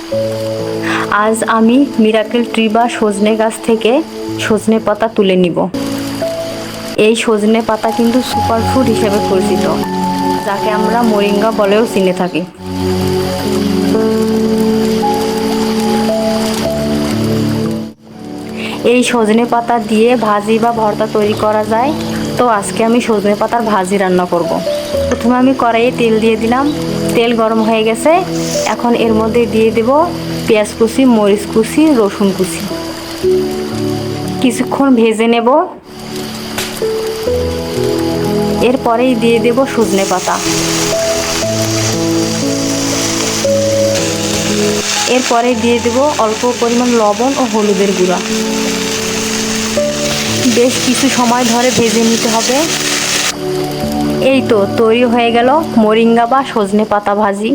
আজ আমি miracle tree বা সজনে গাছ থেকে সজনে পাতা তুলে নিব। এই সজনে পাতা কিন্তু সুপারফুড হিসেবে পরিচিত, যাকে আমরা মোরিঙ্গা বলেও চিনে থাকি। এই সজনে পাতা দিয়ে ভাজি বা ভর্তা তৈরি করা যায়। তো আজকে আমি সজনে পাতার ভাজি রান্না করব। প্রথমে আমি কড়াইয়ে তেল দিয়ে দিলাম। তেল গরম হয়ে গেছে। এখন এর মধ্যে দিয়ে দেব পেঁয়াজ কুচি, মরিচ কুচি, রসুন কুচি। কিছুক্ষণ ভেজে নেব। এরপরেই দিয়ে দেব সজনে পাতা। এরপরে দিয়ে দেব অল্প পরিমাণ লবণ ও হলুদের গুঁড়া। বেশ কিছু সময় ধরে ভেজে নিতে হবে। এই তো তৈরি হয়ে গেল মোরিঙ্গা বা সজনে পাতা ভাজি।